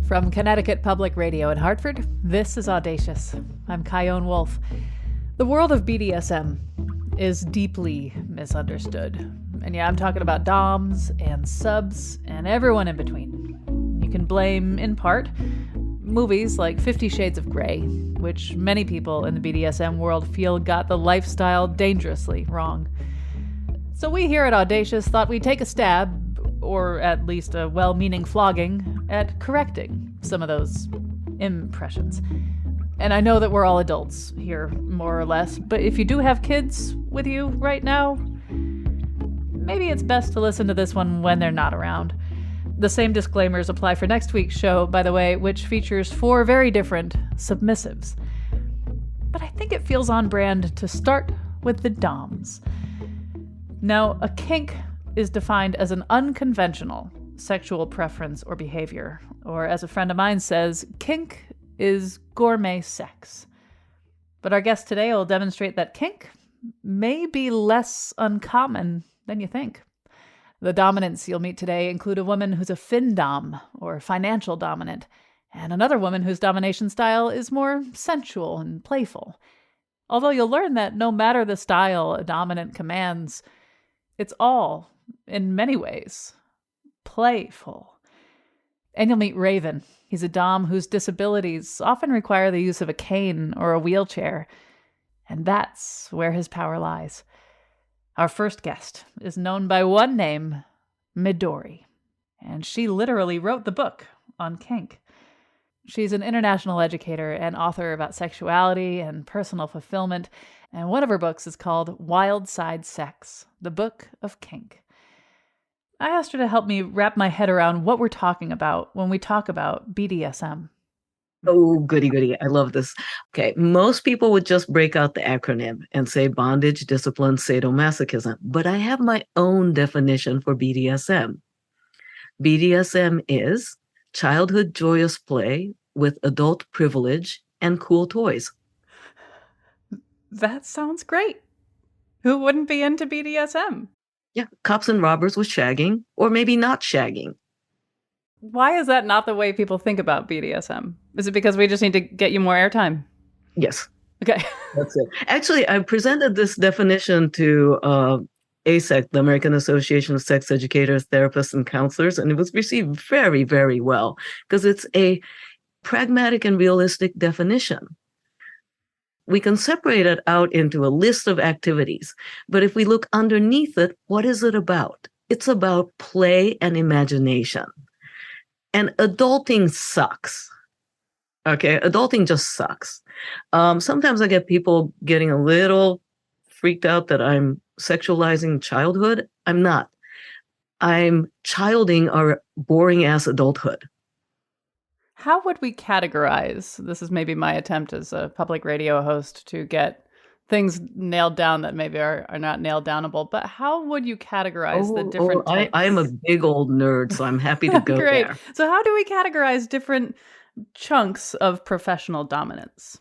From Connecticut Public Radio in Hartford, this is Audacious. I'm Kyone Wolf. The world of BDSM is deeply misunderstood. And yeah, I'm talking about doms and subs and everyone in between. You can blame, in part, movies like 50 Shades of Grey, which many people in the BDSM world feel got the lifestyle dangerously wrong. So we here at Audacious thought we'd take a stab, or at least a well-meaning flogging, at correcting some of those impressions. And I know that we're all adults here, more or less, but if you do have kids with you right now, maybe it's best to listen to this one when they're not around. The same disclaimers apply for next week's show, by the way, which features 4 very different submissives. But I think it feels on brand to start with the doms. Now, a kink is defined as an unconventional sexual preference or behavior, or as a friend of mine says, kink is gourmet sex. But our guest today will demonstrate that kink may be less uncommon than you think. The dominants you'll meet today include a woman who's a fin-dom, or financial dominant, and another woman whose domination style is more sensual and playful. Although you'll learn that no matter the style a dominant commands, it's all, in many ways, playful. And you'll meet Raven. He's a dom whose disabilities often require the use of a cane or a wheelchair, and that's where his power lies. Our first guest is known by one name, Midori, and she literally wrote the book on kink. She's an international educator and author about sexuality and personal fulfillment, and one of her books is called Wild Side Sex, the Book of Kink. I asked her to help me wrap my head around what we're talking about when we talk about BDSM. Oh, goody, goody. I love this. Okay. Most people would just break out the acronym and say bondage, discipline, sadomasochism. But I have my own definition for BDSM. BDSM is childhood joyous play with adult privilege and cool toys. That sounds great. Who wouldn't be into BDSM? Yeah. Cops and robbers with shagging, or maybe not shagging. Why is that not the way people think about BDSM? Is it because we just need to get you more airtime? Yes. Okay. That's it. Actually, I presented this definition to ASEC, the American Association of Sex Educators, Therapists, and Counselors, and it was received very, very well because it's a pragmatic and realistic definition. We can separate it out into a list of activities, but if we look underneath it, what is it about? It's about play and imagination. And adulting sucks. Okay, adulting just sucks. Sometimes I get people getting a little freaked out that I'm sexualizing childhood. I'm not. I'm childing our boring ass adulthood. How would we categorize? This is maybe my attempt as a public radio host to get things nailed down that maybe are not nailed downable, but how would you categorize the different types? I'm a big old nerd, so I'm happy to go Great. there. So how do we categorize different chunks of professional dominance?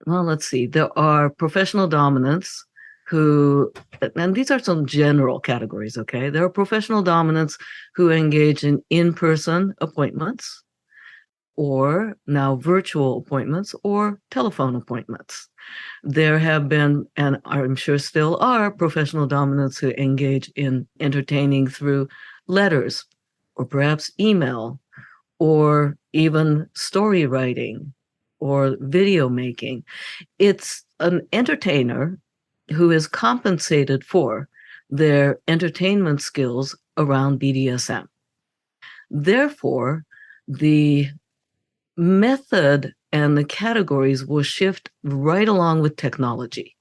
Well, let's see. There are professional dominants who, and these are some general categories, okay? There are professional dominants who engage in in-person appointments, or now virtual appointments, or telephone appointments. There have been, and I'm sure still are, professional dominants who engage in entertaining through letters, or perhaps email, or even story writing, or video making. It's an entertainer who is compensated for their entertainment skills around BDSM. Therefore, the method and the categories will shift right along with technology.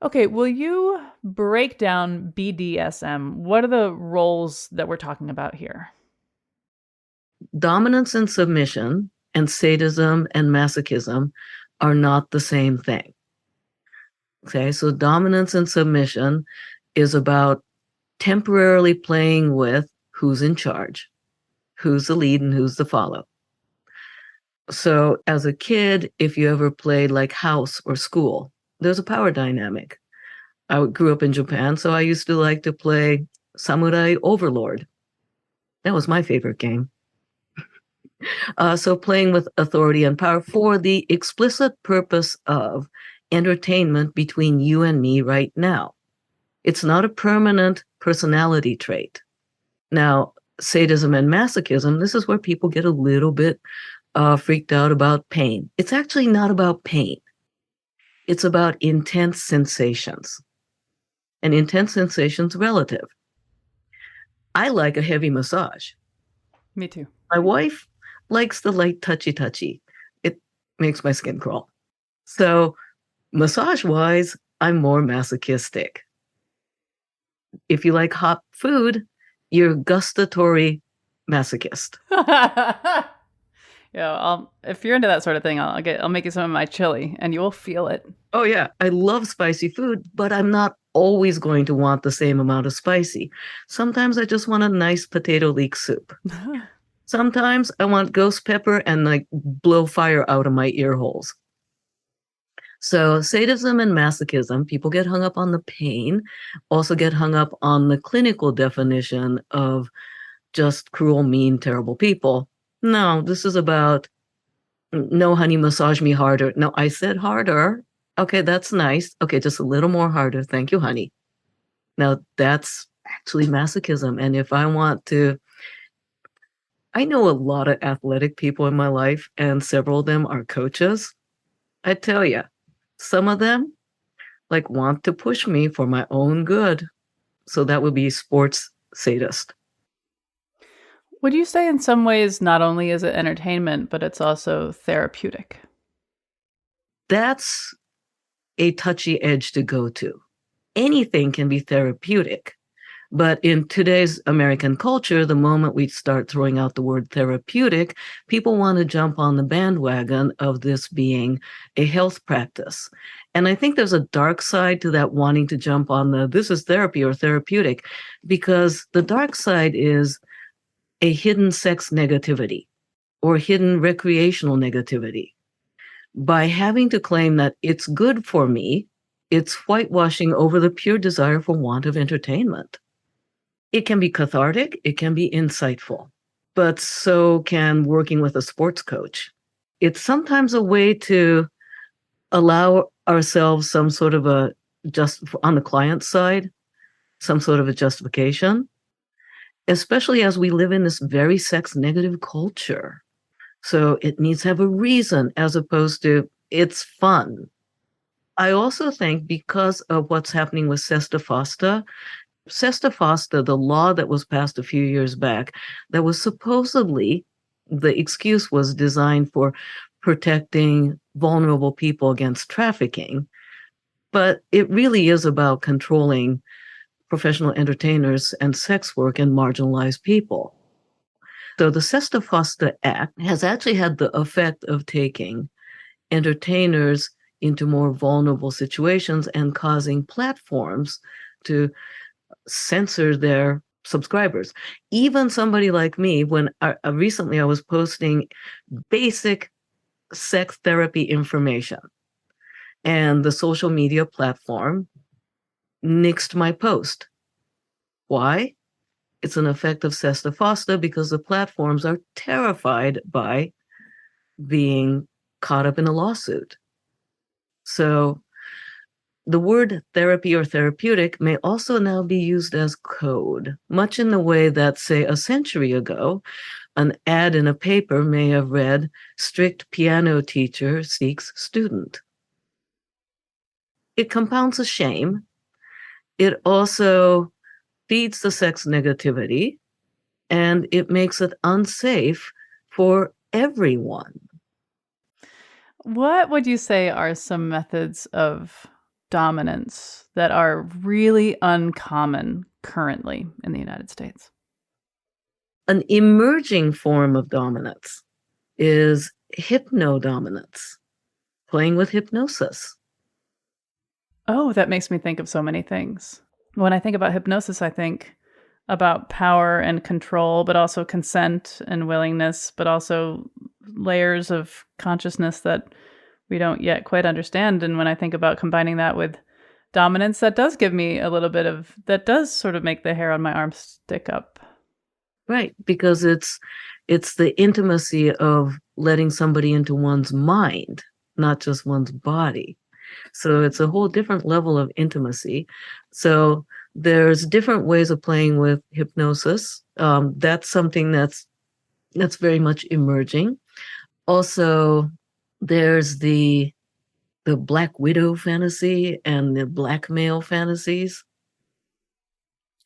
Okay, will you break down BDSM? What are the roles that we're talking about here? Dominance and submission and sadism and masochism are not the same thing. Okay, so dominance and submission is about temporarily playing with who's in charge, who's the lead and who's the follow. So as a kid, if you ever played like house or school, there's a power dynamic. I grew up in Japan, so I used to like to play Samurai Overlord. That was my favorite game. So playing with authority and power for the explicit purpose of entertainment between you and me right now. It's not a permanent personality trait. Now, sadism and masochism, this is where people get a little bit freaked out about pain. It's actually not about pain. It's about intense sensations. And intense sensations relative. I like a heavy massage. Me too. My wife likes the light touchy. It makes my skin crawl. So massage-wise, I'm more masochistic. If you like hot food, you're gustatory masochist. Yeah, if you're into that sort of thing, I'll make you some of my chili, and you will feel it. Oh yeah, I love spicy food, but I'm not always going to want the same amount of spicy. Sometimes I just want a nice potato leek soup. Sometimes I want ghost pepper and like blow fire out of my ear holes. So sadism and masochism, people get hung up on the pain, also get hung up on the clinical definition of just cruel, mean, terrible people. No, this is about, no, honey, massage me harder. No, I said harder. Okay, that's nice. Okay, just a little more harder. Thank you, honey. Now that's actually masochism. And if I want to, I know a lot of athletic people in my life, and several of them are coaches. I tell you, some of them like want to push me for my own good. So that would be sports sadist. Would you say in some ways not only is it entertainment, but it's also therapeutic? That's a touchy edge to go to. Anything can be therapeutic. But in today's American culture, the moment we start throwing out the word therapeutic, people want to jump on the bandwagon of this being a health practice. And I think there's a dark side to that, wanting to jump on this is therapy or therapeutic, because the dark side is a hidden sex negativity or hidden recreational negativity. By having to claim that it's good for me, it's whitewashing over the pure desire for want of entertainment. It can be cathartic, it can be insightful, but so can working with a sports coach. It's sometimes a way to allow ourselves some sort of on the client side, some sort of a justification, especially as we live in this very sex negative culture. So it needs to have a reason as opposed to it's fun. I also think because of what's happening with Sesta Fosta, the law that was passed a few years back, that was supposedly, the excuse was designed for protecting vulnerable people against trafficking. But it really is about controlling professional entertainers and sex work and marginalized people. So the Sesta Fosta Act has actually had the effect of taking entertainers into more vulnerable situations and causing platforms to censor their subscribers. Even somebody like me, when recently I was posting basic sex therapy information, and the social media platform nixed my post. Why? It's an effect of Sesta Fosta, because the platforms are terrified by being caught up in a lawsuit. So the word therapy or therapeutic may also now be used as code, much in the way that, say, a century ago, an ad in a paper may have read, "Strict piano teacher seeks student." It compounds the shame. It also feeds the sex negativity, and it makes it unsafe for everyone. What would you say are some methods of dominance that are really uncommon currently in the United States? An emerging form of dominance is hypnodominance, playing with hypnosis. Oh, that makes me think of so many things. When I think about hypnosis, I think about power and control, but also consent and willingness, but also layers of consciousness that we don't yet quite understand. And when I think about combining that with dominance, that does give me a little bit of, that does sort of make the hair on my arm stick up. Right, because it's the intimacy of letting somebody into one's mind, not just one's body. So it's a whole different level of intimacy. So there's different ways of playing with hypnosis. That's something that's very much emerging. Also, there's the Black Widow fantasy and the blackmail fantasies.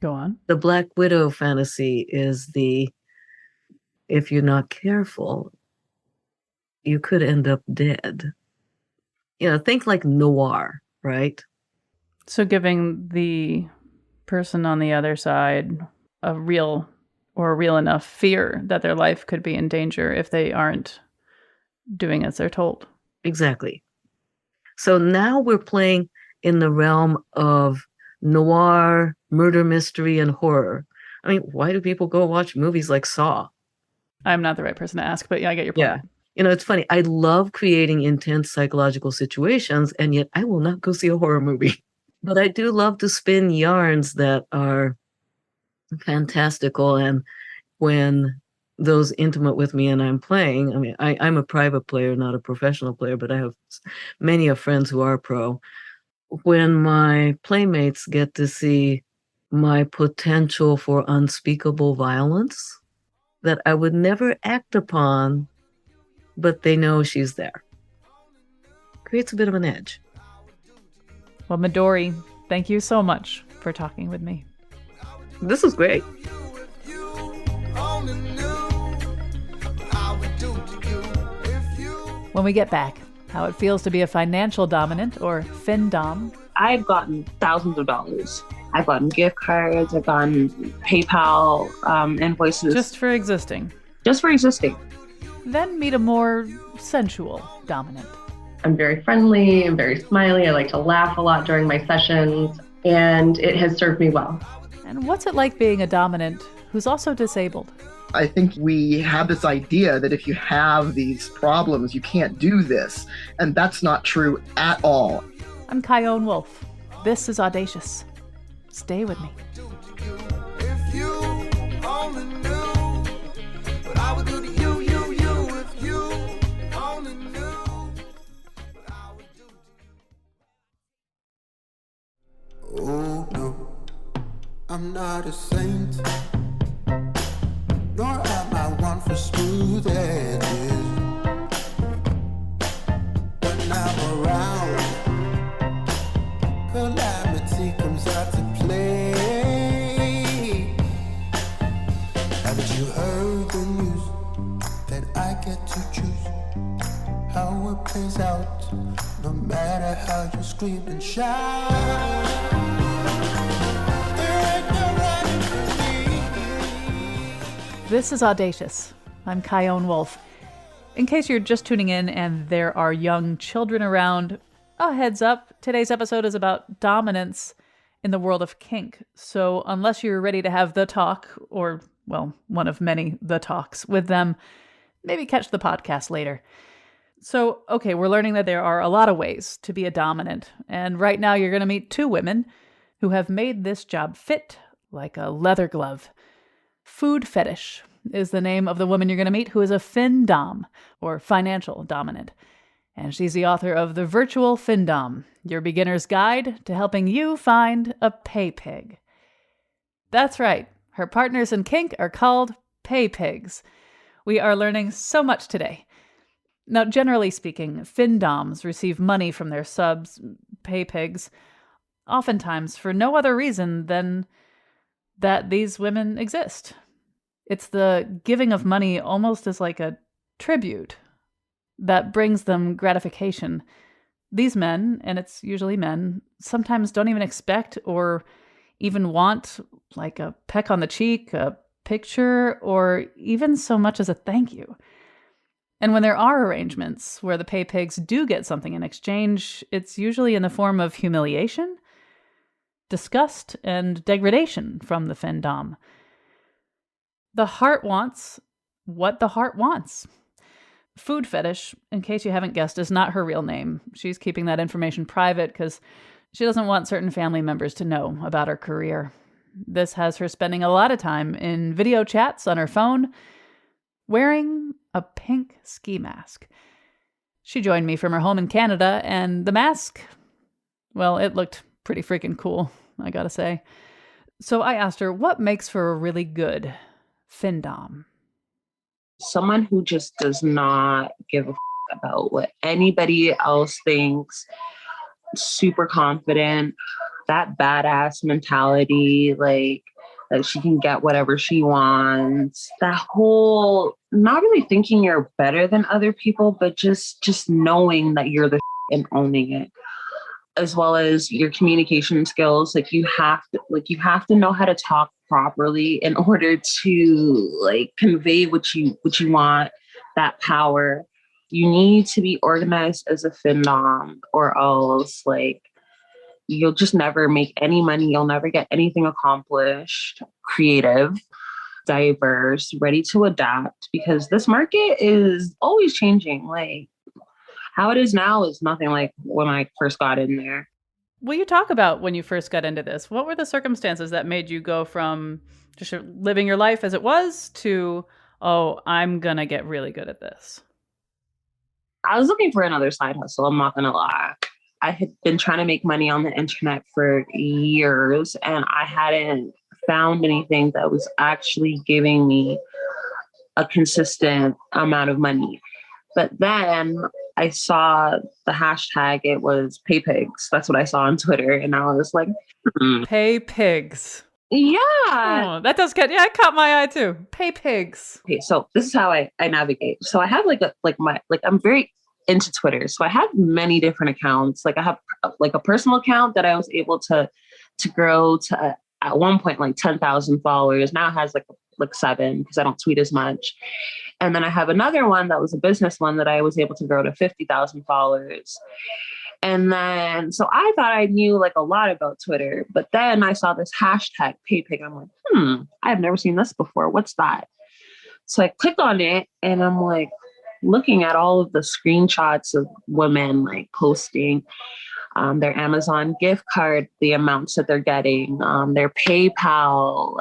Go on. The Black Widow fantasy is if you're not careful, you could end up dead. Think like noir, right? So giving the person on the other side a real enough fear that their life could be in danger if they aren't doing as they're told. Exactly. So now we're playing in the realm of noir, murder mystery, and horror. I mean, why do people go watch movies like Saw? I'm not the right person to ask, but yeah, I get your point. Yeah. It's funny. I love creating intense psychological situations, and yet I will not go see a horror movie. But I do love to spin yarns that are fantastical. And when those intimate with me and I'm playing, I mean, I'm a private player, not a professional player, but I have many of friends who are pro. When my playmates get to see my potential for unspeakable violence that I would never act upon, but they know she's there, creates a bit of an edge. Well, Midori, thank you so much for talking with me. This is great. When we get back, how it feels to be a financial dominant, or FinDom. I've gotten thousands of dollars. I've gotten gift cards. I've gotten PayPal invoices. Just for existing. Just for existing. Then meet a more sensual dominant. I'm very friendly. I'm very smiley. I like to laugh a lot during my sessions, and it has served me well. And what's it like being a dominant who's also disabled? I think we have this idea that if you have these problems, you can't do this. And that's not true at all. I'm Kyone Wolf. This is Audacious. Stay with me. If you only knew what I would do to you, if you only knew what I would do to you. Oh no, I'm not a saint, nor am I one for smooth edges. When I'm around, calamity comes out to play. Haven't you heard the news that I get to choose how it plays out, no matter how you scream and shout? There ain't no running for me. This is Audacious. I'm Kyone Wolf. In case you're just tuning in and there are young children around, a heads up, today's episode is about dominance in the world of kink. So unless you're ready to have the talk, or, well, one of many the talks with them, maybe catch the podcast later. So, okay, we're learning that there are a lot of ways to be a dominant. And right now you're going to meet two women who have made this job fit like a leather glove. Food Fetish is the name of the woman you're going to meet, who is a FinDom, or financial dominant. And she's the author of The Virtual FinDom, your beginner's guide to helping you find a pay pig. That's right. Her partners in kink are called pay pigs. We are learning so much today. Now, generally speaking, FinDoms receive money from their subs, pay pigs, oftentimes for no other reason than that these women exist. It's the giving of money almost as like a tribute that brings them gratification. These men, and it's usually men, sometimes don't even expect or even want like a peck on the cheek, a picture, or even so much as a thank you. And when there are arrangements where the pay pigs do get something in exchange, it's usually in the form of humiliation, disgust, and degradation from the FinDom. The heart wants what the heart wants. Food Fetish, in case you haven't guessed, is not her real name. She's keeping that information private because she doesn't want certain family members to know about her career. This has her spending a lot of time in video chats on her phone, wearing a pink ski mask. She joined me from her home in Canada, and the mask, well, it looked pretty freaking cool, I gotta say. So I asked her, what makes for a really good findom? Someone who just does not give a about what anybody else thinks, super confident, that badass mentality, like that she can get whatever she wants. That whole not really thinking you're better than other people, but just knowing that you're the and owning it. As well as your communication skills. You have to know how to talk properly in order to convey what you want, that power. You need to be organized as a findom, or else you'll just never make any money. You'll never get anything accomplished. Creative, diverse, ready to adapt, because this market is always changing. How it is now is nothing like when I first got in there. Will you talk about when you first got into this? What were the circumstances that made you go from just living your life as it was to, oh, I'm going to get really good at this? I was looking for another side hustle. I'm not going to lie. I had been trying to make money on the internet for years, and I hadn't found anything that was actually giving me a consistent amount of money. But then I saw the hashtag, it was pay pigs. That's what I saw on Twitter. And I was like, Pay pigs. Yeah. Oh, that does get, it caught my eye too. Pay pigs. Okay, so this is how I navigate. So I have I'm very into Twitter. So I have many different accounts. I have a personal account that I was able to grow to at one point 10,000 followers. Now it has 7 because I don't tweet as much. And then I have another one that was a business one that I was able to grow to 50,000 followers. And then, so I thought I knew a lot about Twitter, but then I saw this hashtag PayPig. I'm like, I've never seen this before. What's that? So I clicked on it, and I'm looking at all of the screenshots of women posting their Amazon gift card, the amounts that they're getting, their PayPal,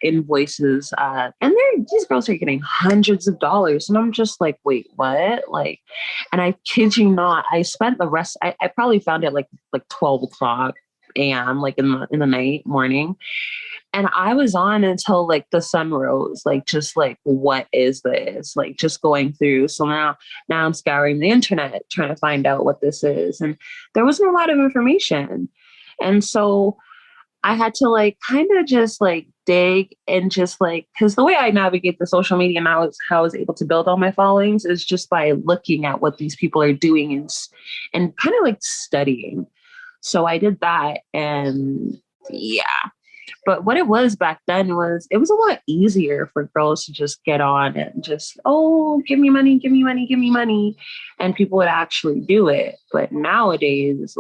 invoices. And these girls are getting hundreds of dollars. And I'm just wait, what? And I kid you not, I spent the rest, I probably found it 12 o'clock a.m., in the night, morning. And I was on until the sun rose, what is this? Just going through. So now I'm scouring the internet, trying to find out what this is. And there wasn't a lot of information. And so I had to kind of just dig and just because the way I navigate the social media now is how I was able to build all my followings is just by looking at what these people are doing and kind of studying. So I did that, and yeah. But what it was back then was it was a lot easier for girls to just get on and just, oh, give me money, give me money, give me money. And people would actually do it. But nowadays,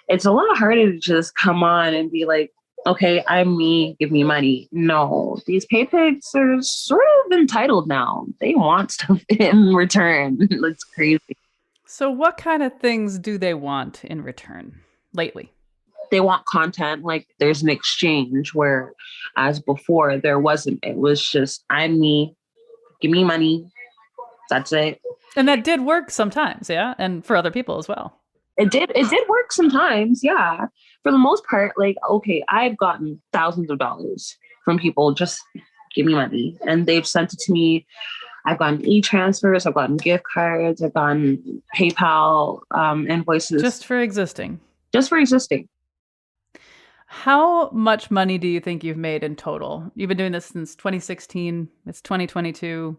it's a lot harder to just come on and be okay, I'm me, give me money. No, these pay pigs are sort of entitled now. They want stuff in return. It's crazy. So what kind of things do they want in return lately? They want content. There's an exchange where as before there wasn't. It was just, I'm me, give me money. That's it. And that did work sometimes, yeah? And for other people as well. It did work sometimes, yeah. For the most part, okay, I've gotten thousands of dollars from people, just give me money. And they've sent it to me. I've gotten e-transfers, I've gotten gift cards, I've gotten PayPal invoices. Just for existing. Just for existing. How much money do you think you've made in total? You've been doing this since 2016. It's 2022.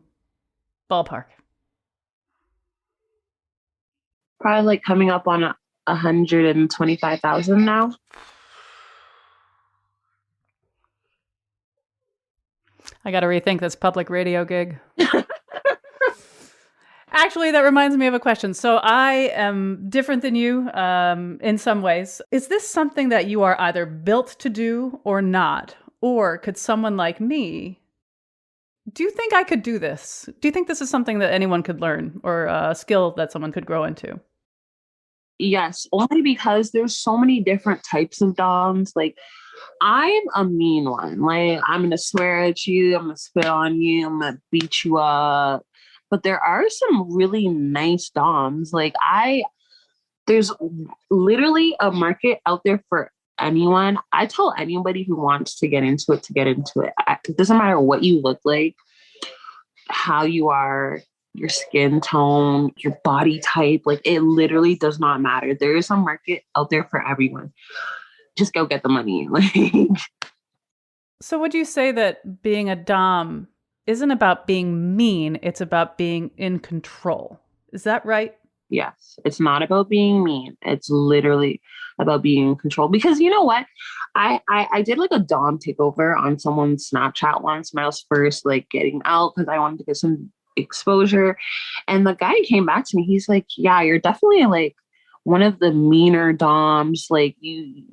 Ballpark. Probably coming up on 125,000 now. I got to rethink this public radio gig. Actually, that reminds me of a question. So I am different than you in some ways. Is this something that you are either built to do or not? Or could someone like me, do you think I could do this? Do you think this is something that anyone could learn or a skill that someone could grow into? Yes, only because there's so many different types of doms. I'm a mean one. Like, I'm gonna swear at you, I'm gonna spit on you, I'm gonna beat you up. But there are some really nice doms. There's literally a market out there for anyone. I tell anybody who wants to get into it to get into it. It doesn't matter what you look like, how you are, your skin tone, your body type. Like, it literally does not matter. There is a market out there for everyone. Just go get the money. Like, So would you say that being a dom isn't about being mean, it's about being in control? Is that right? yes, it's not about being mean. It's literally about being in control. Because you know what? I did like a dom takeover on someone's Snapchat once when I was first like getting out because I wanted to get some exposure. And the guy came back to me. He's like, yeah, you're definitely like one of the meaner doms. Like you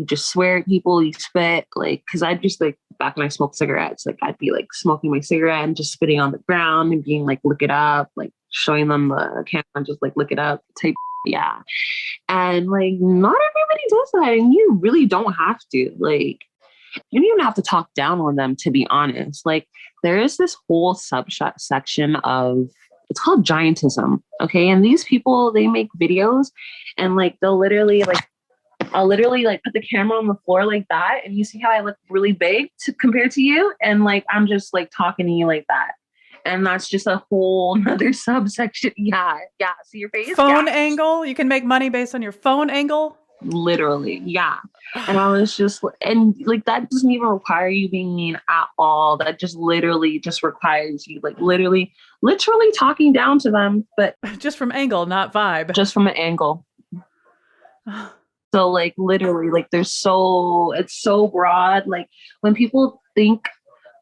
just swear at people, you spit, like, because I just like back when I smoked cigarettes, like I'd be like smoking my cigarette and just spitting on the ground and being like, look it up, like showing them the camera and just like look it up type. Yeah. And like not everybody does that. And you really don't have to. Like, you don't even have to talk down on them, to be honest. Like, there is this whole section of, it's called giantism. Okay. And these people, they make videos and like I'll literally like put the camera on the floor like that. And you see how I look really big compared to you. And like, I'm just like talking to you like that. And that's just a whole nother subsection. Yeah. Yeah. See your face? Phone Yeah. angle? You can make money based on your phone angle? Literally. Yeah. And I was just, and like, that doesn't even require you being mean at all. That just literally just requires you like literally talking down to them, but Just from angle, not vibe. just from an angle. So like literally like it's so broad. Like when people think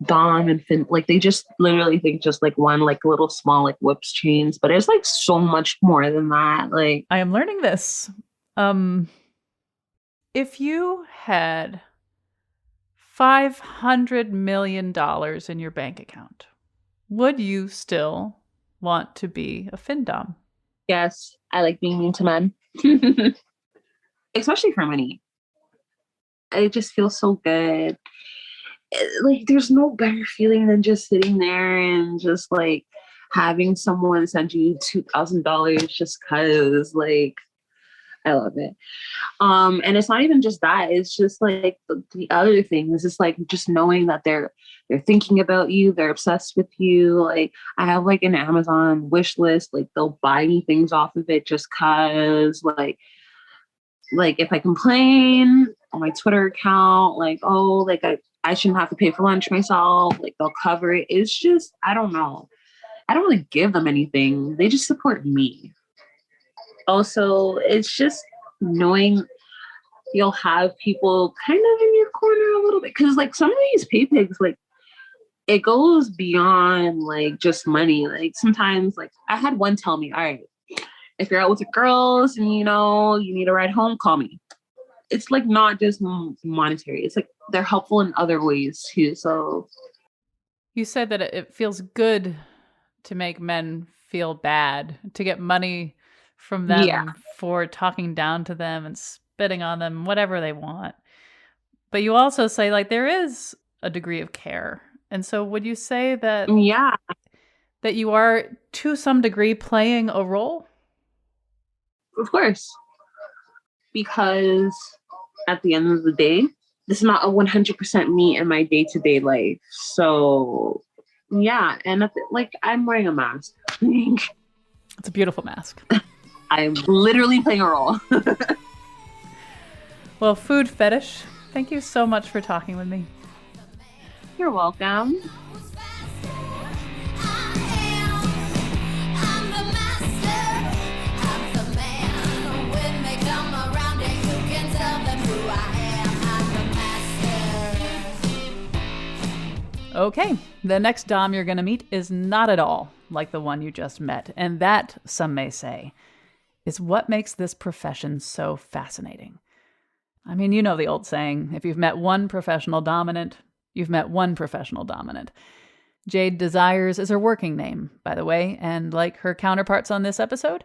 dom and fin, like they just literally think just like one like little small like whips chains, but it's like so much more than that. Like, I am learning this. If you had $500 million in your bank account, would you still want to be a findom? yes, I like being mean to men. Especially for money. It just feels so good. Like, there's no better feeling than just sitting there and just like having someone send you $2,000 just cause. Like, I love it. And it's not even just that. It's just like the other things. It's like just knowing that they're thinking about you, they're obsessed with you. Like, I have like an Amazon wish list. Like, they'll buy me things off of it just cause. Like if I complain on my Twitter account, like, oh, like I shouldn't have to pay for lunch myself, like they'll cover it. It's just, I don't know. I don't really give them anything. They just support me. Also, it's just knowing you'll have people kind of in your corner a little bit. Cause like some of these pay pigs, like it goes beyond like just money. Like sometimes like I had one tell me, all right, if you're out with your girls and you know you need a ride home, call me. It's like not just monetary. It's like they're helpful in other ways too. So You said that it feels good to make men feel bad, to get money from them for talking down to them and spitting on them, whatever they want. But you also say like there is a degree of care. And so would you say that that you are to some degree playing a role? of course, because at the end of the day, this is not a 100% me in my day-to-day life. So yeah, and like I'm wearing a mask. It's a beautiful mask. I'm literally playing a role. Well, food fetish, thank you so much for talking with me. You're welcome. Okay, the next dom you're going to meet is not at all like the one you just met. And that, some may say, is what makes this profession so fascinating. I mean, you know the old saying, if you've met one professional dominant, you've met one professional dominant. Jade Desires is her working name, by the way, and like her counterparts on this episode,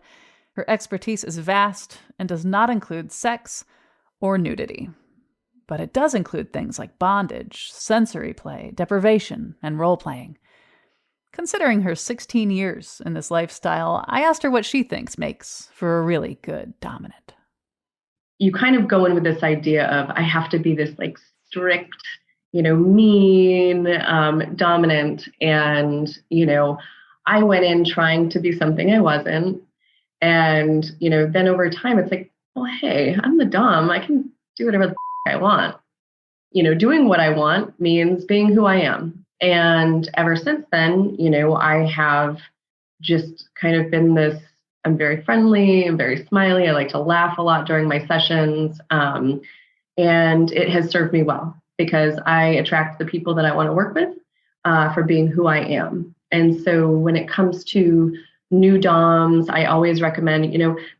her expertise is vast and does not include sex or nudity. but it does include things like bondage, sensory play, deprivation, and role-playing. Considering her 16 years in this lifestyle, I asked her what she thinks makes for a really good dominant. You kind of go in with this idea of, I have to be this like strict, mean, dominant. And, I went in trying to be something I wasn't. And, then over time, it's like, well, hey, I'm the dom. I can do whatever the I want. Doing what I want means being who I am. And ever since then, I have just kind of been this, I'm very friendly, I'm very smiley. I like to laugh a lot during my sessions. And it has served me well because I attract the people that I want to work with for being who I am. And so when it comes to new DOMs, I always recommend,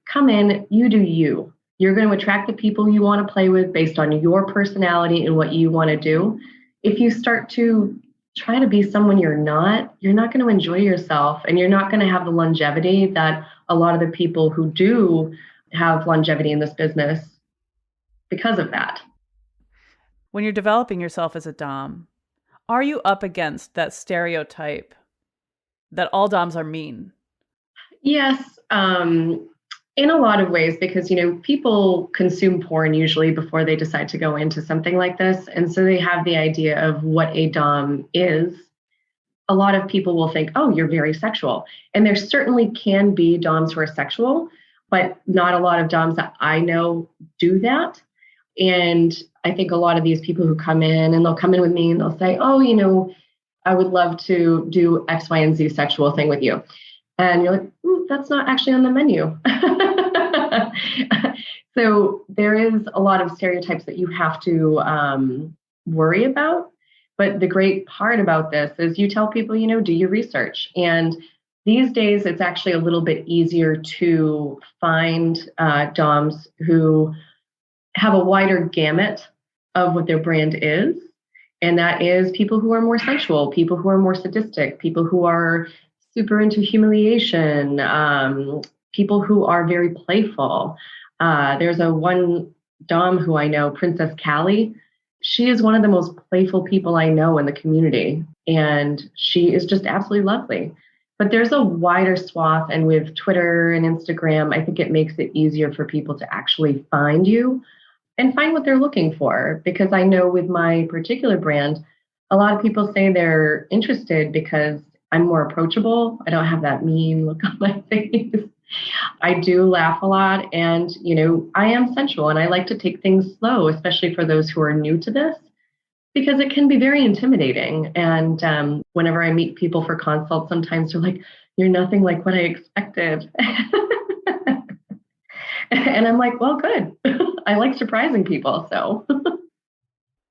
come in, you do you. You're going to attract the people you want to play with based on your personality and what you want to do. If you start to try to be someone you're not going to enjoy yourself, and you're not going to have the longevity that a lot of the people who do have longevity in this business because of that. When you're developing yourself as a dom, are you up against that stereotype that all DOMs are mean? Yes, in a lot of ways, because, people consume porn usually before they decide to go into something like this. And so they have the idea of what a dom is. A lot of people will think, oh, you're very sexual. And there certainly can be DOMs who are sexual, but not a lot of DOMs that I know do that. And I think a lot of these people who come in, and they'll come in with me and they'll say, oh, I would love to do X, Y, and Z sexual thing with you. And you're like, that's not actually on the menu. So there is a lot of stereotypes that you have to worry about. But the great part about this is you tell people, do your research. And these days, it's actually a little bit easier to find DOMs who have a wider gamut of what their brand is. And that is people who are more sensual, people who are more sadistic, people who are super into humiliation, people who are very playful. There's one dom who I know, Princess Callie. She is one of the most playful people I know in the community, and she is just absolutely lovely. But there's a wider swath, and with Twitter and Instagram, I think it makes it easier for people to actually find you and find what they're looking for. Because I know with my particular brand, a lot of people say they're interested because I'm more approachable. I don't have that mean look on my face. I do laugh a lot, and, I am sensual, and I like to take things slow, especially for those who are new to this, because it can be very intimidating. And whenever I meet people for consults, sometimes they're like, you're nothing like what I expected. And I'm like, well, good. I like surprising people. So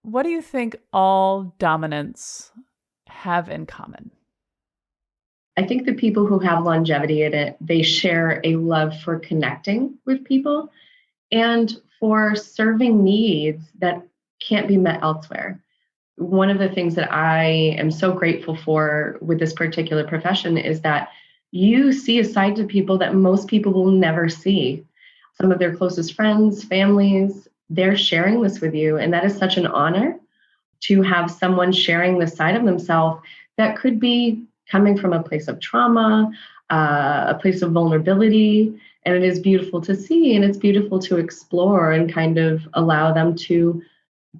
what do you think all dominants have in common? I think the people who have longevity in it, they share a love for connecting with people and for serving needs that can't be met elsewhere. One of the things that I am so grateful for with this particular profession is that you see a side to people that most people will never see. Some of their closest friends, families, they're sharing this with you. And that is such an honor to have someone sharing this side of themselves that could be coming from a place of trauma, a place of vulnerability. And it is beautiful to see, and it's beautiful to explore and kind of allow them to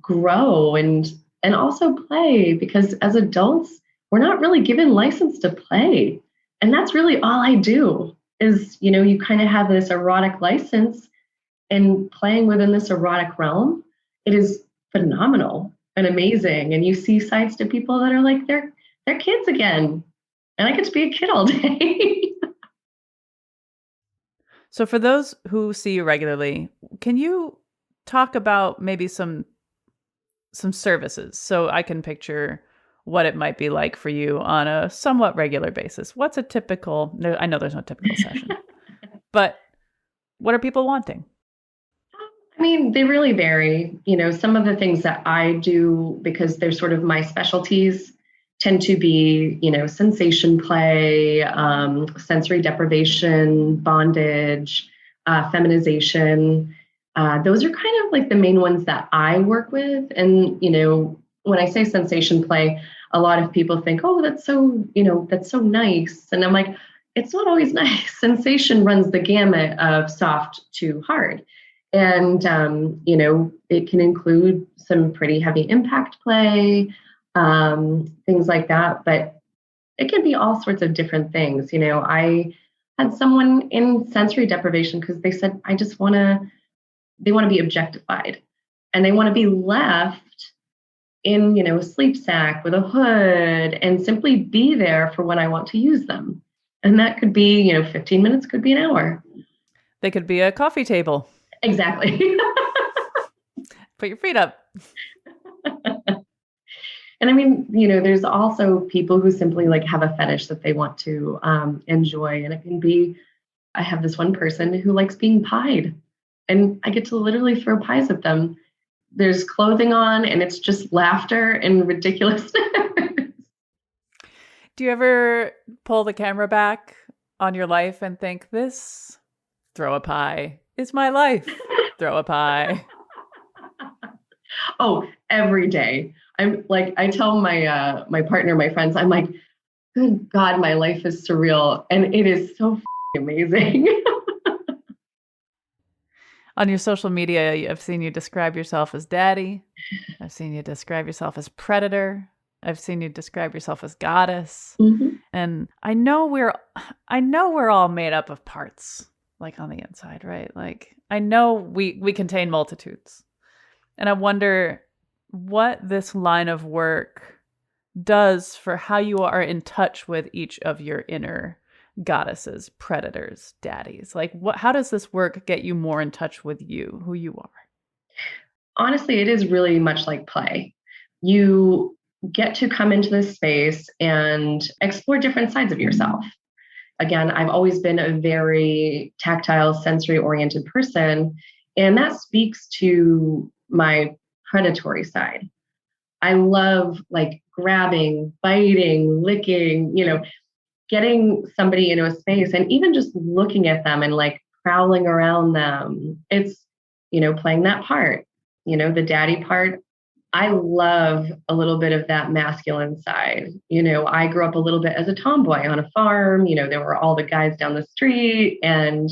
grow and also play, because as adults, we're not really given license to play. And that's really all I do is, you kind of have this erotic license, and playing within this erotic realm, it is phenomenal and amazing. And you see sides to people that are like, they're kids again. And I get to be a kid all day. So for those who see you regularly, can you talk about maybe some services so I can picture what it might be like for you on a somewhat regular basis? What's a typical, I know there's no typical session, but what are people wanting? I mean, they really vary. Some of the things that I do, because they're sort of my specialties, tend to be, sensation play, sensory deprivation, bondage, feminization. Those are kind of like the main ones that I work with. And, when I say sensation play, a lot of people think, oh, that's so nice. And I'm like, it's not always nice. Sensation runs the gamut of soft to hard. And, it can include some pretty heavy impact play, things like that. But it can be all sorts of different things. I had someone in sensory deprivation because they said, they want to be objectified and they want to be left in, a sleep sack with a hood and simply be there for when I want to use them. And that could be, 15 minutes, could be an hour. They could be a coffee table. Exactly. Put your feet up. And I mean, there's also people who simply like have a fetish that they want to enjoy. And it can be, I have this one person who likes being pied and I get to literally throw pies at them. There's clothing on and it's just laughter and ridiculousness. Do you ever pull the camera back on your life and think, this throw a pie is my life? Throw a pie. Oh, every day. I'm like, I tell my partner, my friends, I'm like, good God, my life is surreal. And it is so amazing. On your social media, I've seen you describe yourself as daddy. I've seen you describe yourself as predator. I've seen you describe yourself as goddess. Mm-hmm. And I know we're all made up of parts, like on the inside, right? Like I know we contain multitudes. And I wonder what this line of work does for how you are in touch with each of your inner goddesses, predators, daddies. Like how does this work get you more in touch with you, who you are? Honestly, it is really much like play. You get to come into this space and explore different sides of yourself. Again, I've always been a very tactile, sensory-oriented person, and that speaks to my predatory side. I love like grabbing, biting, licking, getting somebody into a space and even just looking at them and like prowling around them. It's, playing that part, the daddy part. I love a little bit of that masculine side. I grew up a little bit as a tomboy on a farm. There were all the guys down the street and,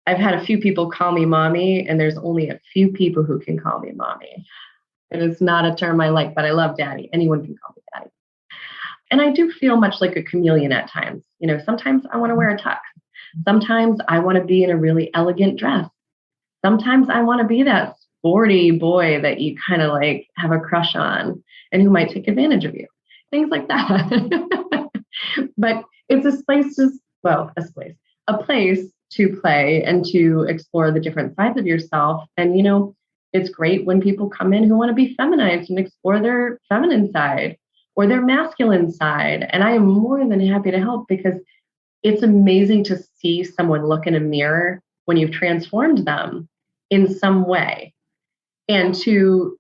I've had a few people call me mommy, and there's only a few people who can call me mommy. And it's not a term I like, but I love daddy. Anyone can call me daddy. And I do feel much like a chameleon at times. Sometimes I want to wear a tux. Sometimes I want to be in a really elegant dress. Sometimes I want to be that sporty boy that you kind of like have a crush on and who might take advantage of you. Things like that. But it's a place to play and to explore the different sides of yourself. And, it's great when people come in who want to be feminized and explore their feminine side or their masculine side. And I am more than happy to help because it's amazing to see someone look in a mirror when you've transformed them in some way. And to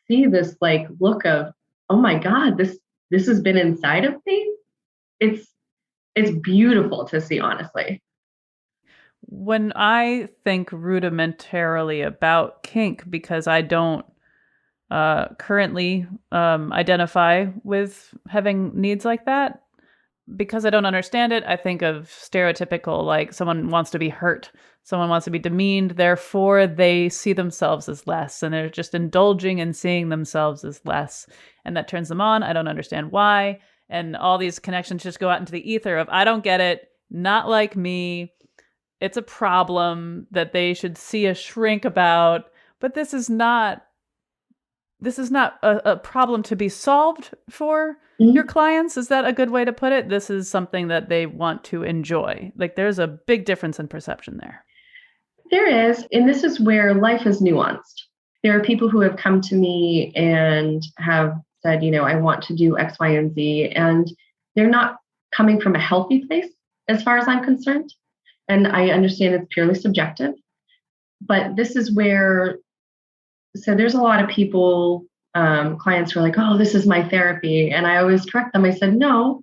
see this like look of, oh my God, this has been inside of me. It's beautiful to see, honestly. When I think rudimentarily about kink, because I don't currently identify with having needs like that, because I don't understand it, I think of stereotypical, like someone wants to be hurt, someone wants to be demeaned, therefore they see themselves as less, and they're just indulging in seeing themselves as less, and that turns them on. I don't understand why, and all these connections just go out into the ether of, I don't get it, not like me, it's a problem that they should see a shrink about, but this is not a problem to be solved for your clients. Is that a good way to put it? This is something that they want to enjoy. Like there's a big difference in perception there. There is. And this is where life is nuanced. There are people who have come to me and have said, I want to do X, Y, and Z. And they're not coming from a healthy place as far as I'm concerned. And I understand it's purely subjective. But this is where, so there's a lot of people, clients who are like, oh, this is my therapy. And I always correct them. I said, no,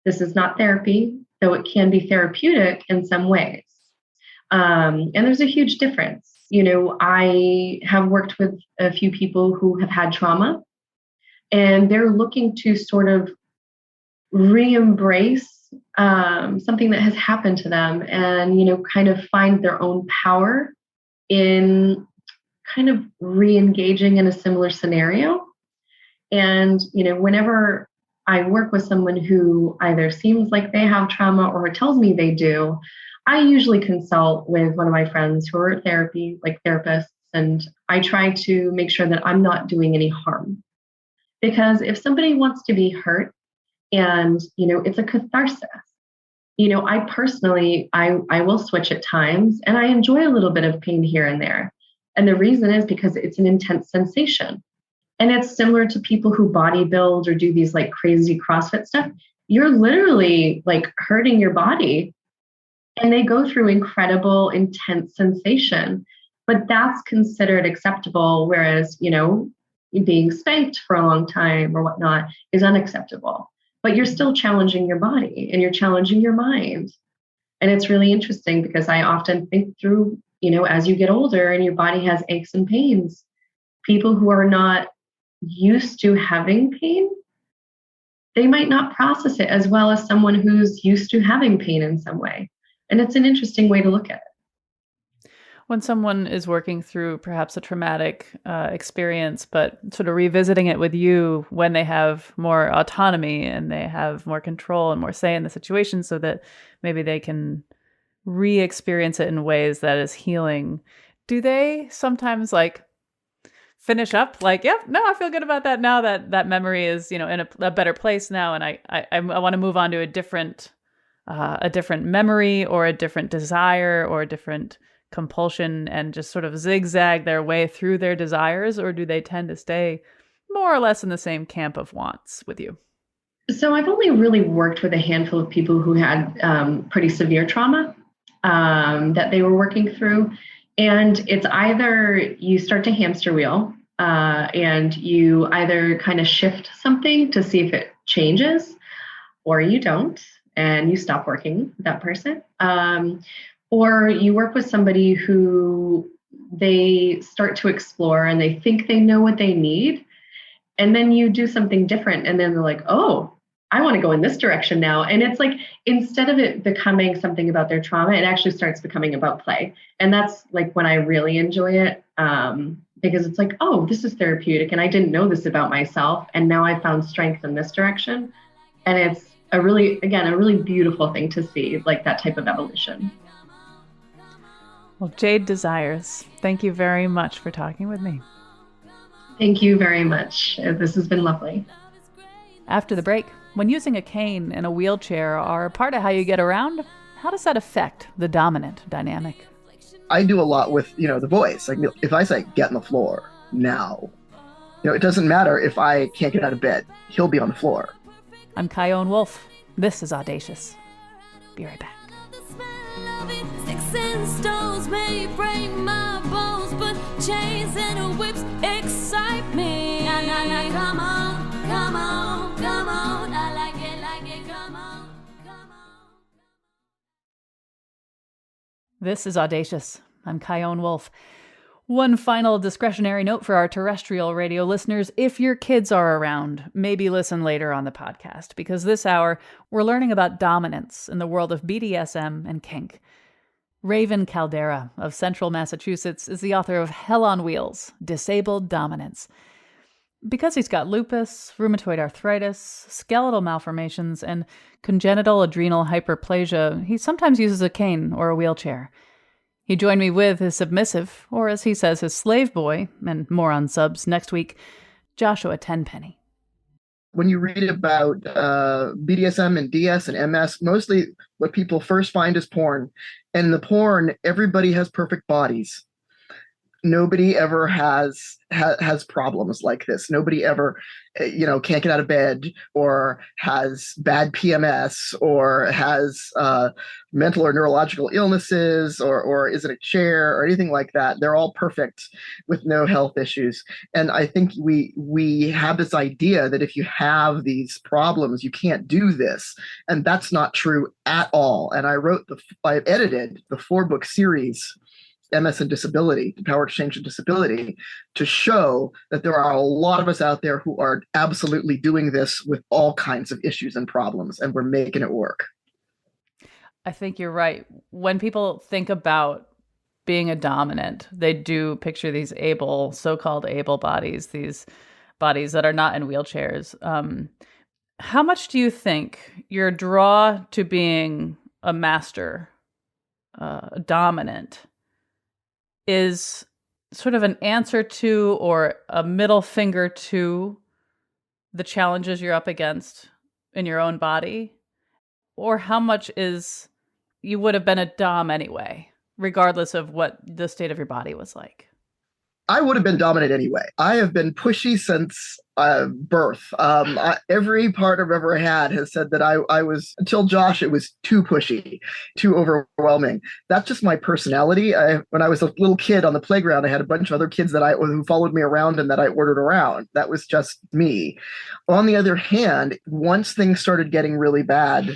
this is not therapy, though it can be therapeutic in some ways. And there's a huge difference. I have worked with a few people who have had trauma, and they're looking to sort of re-embrace something that has happened to them, and kind of find their own power in kind of re-engaging in a similar scenario. And whenever I work with someone who either seems like they have trauma or tells me they do, I usually consult with one of my friends who are therapists, and I try to make sure that I'm not doing any harm. Because if somebody wants to be hurt, and it's a catharsis, I personally, I will switch at times, and I enjoy a little bit of pain here and there. And the reason is because it's an intense sensation. And it's similar to people who bodybuild or do these like crazy CrossFit stuff. You're literally like hurting your body, and they go through incredible, intense sensation. But that's considered acceptable, whereas, being spanked for a long time or whatnot is unacceptable. But you're still challenging your body and you're challenging your mind. And it's really interesting because I often think through, as you get older and your body has aches and pains, people who are not used to having pain, they might not process it as well as someone who's used to having pain in some way. And it's an interesting way to look at it. When someone is working through perhaps a traumatic experience, but sort of revisiting it with you when they have more autonomy and they have more control and more say in the situation, so that maybe they can re-experience it in ways that is healing, do they sometimes finish up yep, no, I feel good about that now, that memory is, in a better place now, and I want to move on to a different memory or a different desire or a different compulsion, and just sort of zigzag their way through their desires? Or do they tend to stay more or less in the same camp of wants with you? So I've only really worked with a handful of people who had pretty severe trauma that they were working through. And it's either you start to hamster wheel and you either kind of shift something to see if it changes, or you don't and you stop working with that person. Or you work with somebody who they start to explore and they think they know what they need. And then you do something different. And then they're like, oh, I want to go in this direction now. And it's like, instead of it becoming something about their trauma, it actually starts becoming about play. And that's like when I really enjoy it, because it's like, oh, this is therapeutic. And I didn't know this about myself. And now I found strength in this direction. And it's a really beautiful thing to see, like that type of evolution. Well, Jade Desires, thank you very much for talking with me. Thank you very much. This has been lovely. After the break, when using a cane and a wheelchair are part of how you get around, how does that affect the dominant dynamic? I do a lot with, the voice. Like if I say, get on the floor now, it doesn't matter if I can't get out of bed. He'll be on the floor. I'm Kyone Wolf. This is Audacious. Be right back. Sticks and stones may break my bones, but chains and whips excite me. Nah, nah, nah, come on, come on, come on. I like it, come on, come on. This is Audacious. I'm Kyone Wolf. One final discretionary note for our terrestrial radio listeners. If your kids are around, maybe listen later on the podcast, because this hour we're learning about dominance in the world of BDSM and kink. Raven Caldera of Central Massachusetts is the author of Hell on Wheels, Disabled Dominance. Because he's got lupus, rheumatoid arthritis, skeletal malformations, and congenital adrenal hyperplasia, he sometimes uses a cane or a wheelchair. He joined me with his submissive, or as he says, his slave boy, and more on subs next week, Joshua Tenpenny. When you read about BDSM and DS and MS, mostly what people first find is porn. And in the porn, everybody has perfect bodies. nobody ever has problems like this. Nobody ever, can't get out of bed or has bad PMS or has mental or neurological illnesses or is in a chair or anything like that. They're all perfect with no health issues. And I think we have this idea that if you have these problems, you can't do this, and that's not true at all. And I edited the 4-book series MS and Disability, Power to Change and Disability, to show that there are a lot of us out there who are absolutely doing this with all kinds of issues and problems, and we're making it work. I think you're right. When people think about being a dominant, they do picture these so-called able bodies, these bodies that are not in wheelchairs. How much do you think your draw to being a master, a dominant, is sort of an answer to or a middle finger to the challenges you're up against in your own body? Or how much is you would have been a dom anyway, regardless of what the state of your body was like? I would have been dominant anyway. I have been pushy since birth. Every partner I've ever had has said that I was, until Josh, it was too pushy, too overwhelming. That's just my personality. When I was a little kid on the playground, I had a bunch of other kids who followed me around and that I ordered around. That was just me. On the other hand, once things started getting really bad,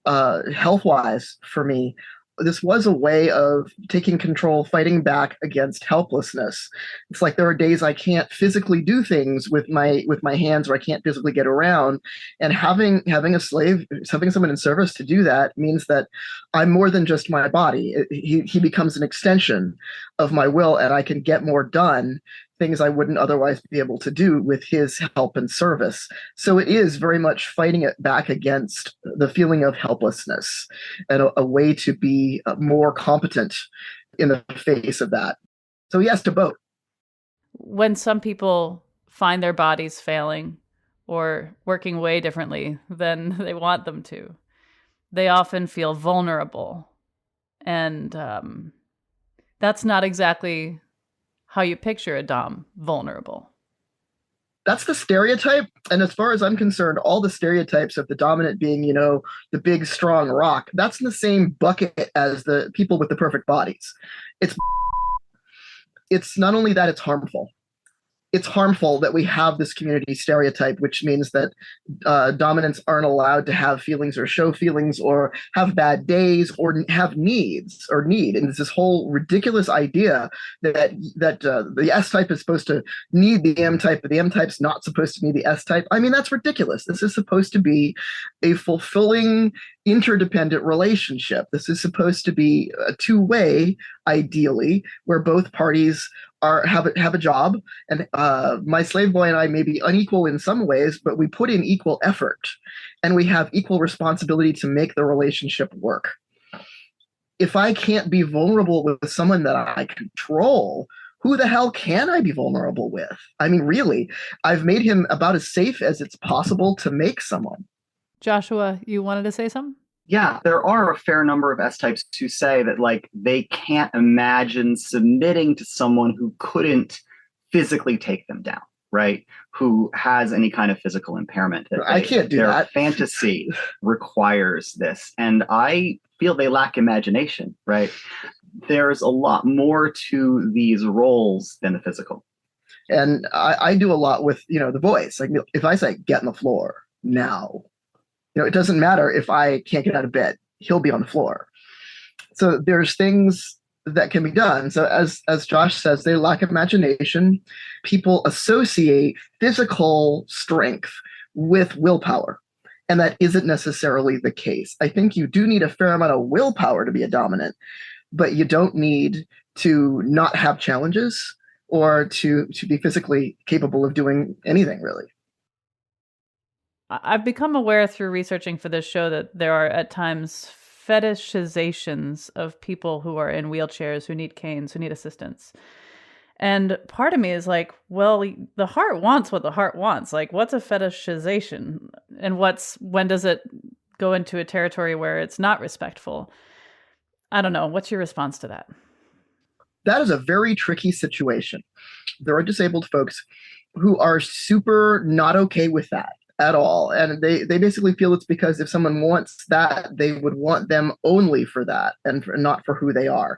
health-wise for me, this was a way of taking control, fighting back against helplessness. It's like there are days I can't physically do things with my hands, or I can't physically get around. And having a slave, having someone in service to do that, means that I'm more than just my body. He becomes an extension of my will, and I can get more done, things I wouldn't otherwise be able to do with his help and service. So it is very much fighting it back against the feeling of helplessness, and a way to be more competent in the face of that. So yes to both. When some people find their bodies failing or working way differently than they want them to, they often feel vulnerable. And that's not exactly how you picture a dom, vulnerable. That's the stereotype. And as far as I'm concerned, all the stereotypes of the dominant being, the big, strong rock, that's in the same bucket as the people with the perfect bodies. It's not only that, it's harmful. It's harmful that we have this community stereotype, which means that dominants aren't allowed to have feelings or show feelings or have bad days or have needs or need. And it's this whole ridiculous idea that the S type is supposed to need the M type, but the M type's not supposed to need the S type. I mean, that's ridiculous. This is supposed to be a fulfilling, interdependent relationship. This is supposed to be a two-way, ideally, where both parties have a job, and my slave boy and I may be unequal in some ways, but we put in equal effort, and we have equal responsibility to make the relationship work. If I can't be vulnerable with someone that I control, who the hell can I be vulnerable with? I mean, really, I've made him about as safe as it's possible to make someone. Joshua, you wanted to say something? Yeah, there are a fair number of S types who say that they can't imagine submitting to someone who couldn't physically take them down, right? Who has any kind of physical impairment. I can't do that. Their fantasy requires this. And I feel they lack imagination, right? There's a lot more to these roles than the physical. And I do a lot with, the voice. Like if I say, get on the floor now, it doesn't matter if I can't get out of bed, he'll be on the floor. So there's things that can be done. So as Josh says, they lack imagination. People associate physical strength with willpower, and that isn't necessarily the case. I think you do need a fair amount of willpower to be a dominant, but you don't need to not have challenges or to be physically capable of doing anything, really. I've become aware through researching for this show that there are at times fetishizations of people who are in wheelchairs, who need canes, who need assistance. And part of me is like, well, the heart wants what the heart wants. Like, what's a fetishization? And when does it go into a territory where it's not respectful? I don't know. What's your response to that? That is a very tricky situation. There are disabled folks who are super not okay with that at all. And they basically feel it's because if someone wants that, they would want them only for that and not for who they are.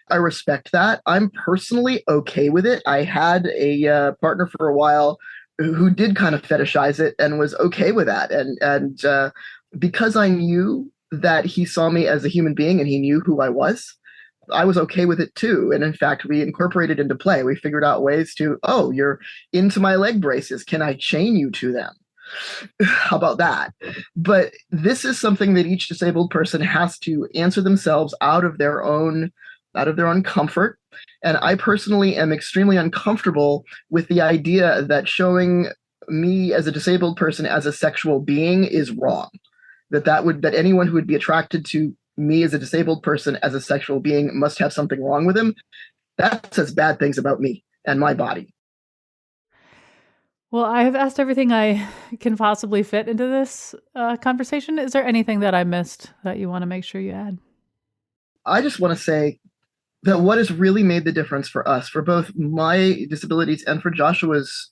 I respect that. I'm personally okay with it. I had a partner for a while who did kind of fetishize it and was okay with that. And because I knew that he saw me as a human being and he knew who I was okay with it too. And in fact, we incorporated into play. We figured out ways to, oh, you're into my leg braces. Can I chain you to them? How about that? But this is something that each disabled person has to answer themselves out of their own comfort. And I personally am extremely uncomfortable with the idea that showing me as a disabled person as a sexual being is wrong. That anyone who would be attracted to me as a disabled person as a sexual being must have something wrong with him. That says bad things about me and my body. Well, I have asked everything I can possibly fit into this conversation. Is there anything that I missed that you want to make sure you add? I just want to say that what has really made the difference for us, for both my disabilities and for Joshua's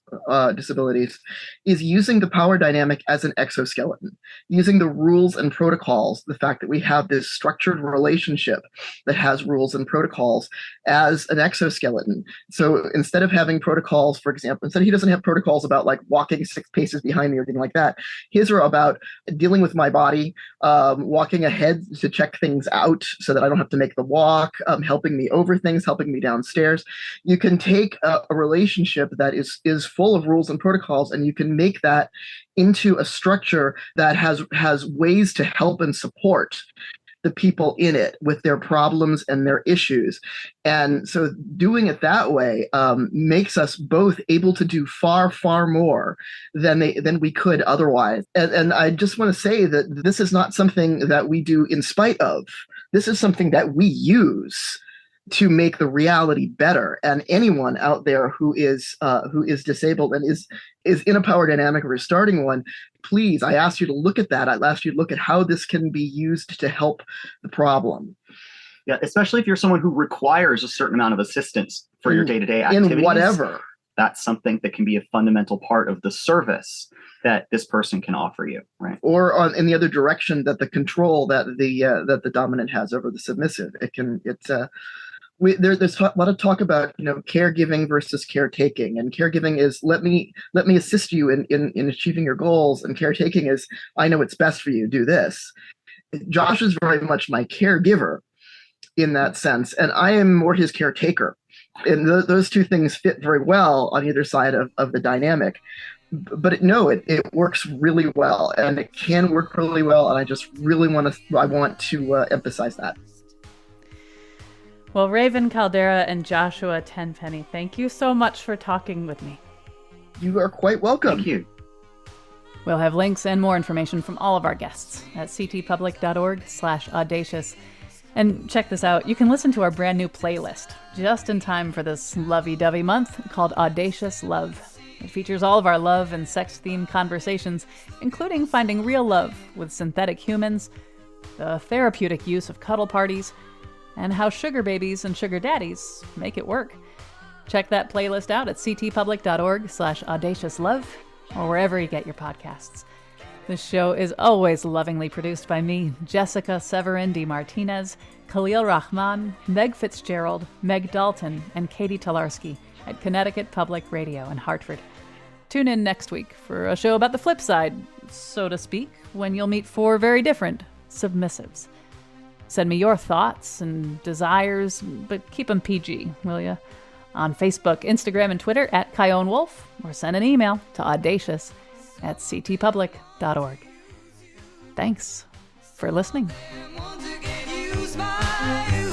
disabilities, is using the power dynamic as an exoskeleton, using the rules and protocols, the fact that we have this structured relationship that has rules and protocols as an exoskeleton. So instead of having protocols, for example, he doesn't have protocols about like walking 6 paces behind me or anything like that. His are about dealing with my body, walking ahead to check things out so that I don't have to make the walk, helping me over things, helping me downstairs. You can take a relationship that is full of rules and protocols, and you can make that into a structure that has ways to help and support the people in it with their problems and their issues. And so doing it that way makes us both able to do far, far more than we could otherwise. And I just want to say that this is not something that we do in spite of. This is something that we use to make the reality better. And anyone out there who is disabled and is in a power dynamic or is starting one, please, I ask you to look at that. I ask you to look at how this can be used to help the problem. Yeah, especially if you're someone who requires a certain amount of assistance for your day-to-day activities. In whatever. That's something that can be a fundamental part of the service that this person can offer you, right? Or in the other direction, that the control that the dominant has over the submissive. There's a lot of talk about caregiving versus caretaking, and caregiving is let me assist you in achieving your goals, and caretaking is I know it's best for you, do this. Josh is very much my caregiver in that sense, and I am more his caretaker, and those two things fit very well on either side of the dynamic. But it works really well, and it can work really well, and I just really want to emphasize that. Well, Raven Caldera and Joshua Tenpenny, thank you so much for talking with me. You are quite welcome. Thank you. We'll have links and more information from all of our guests at ctpublic.org/audacious. And check this out. You can listen to our brand new playlist just in time for this lovey-dovey month called Audacious Love. It features all of our love and sex-themed conversations, including finding real love with synthetic humans, the therapeutic use of cuddle parties, and how sugar babies and sugar daddies make it work. Check that playlist out at ctpublic.org/audaciouslove or wherever you get your podcasts. This show is always lovingly produced by me, Jessica Severin DeMartinez, Khalil Rahman, Meg Fitzgerald, Meg Dalton, and Katie Tolarski at Connecticut Public Radio in Hartford. Tune in next week for a show about the flip side, so to speak, when you'll meet 4 very different submissives. Send me your thoughts and desires, but keep them PG, will ya? On Facebook, Instagram, and Twitter at Kyone Wolf, or send an email to audacious@ctpublic.org. Thanks for listening. Want to get used by you.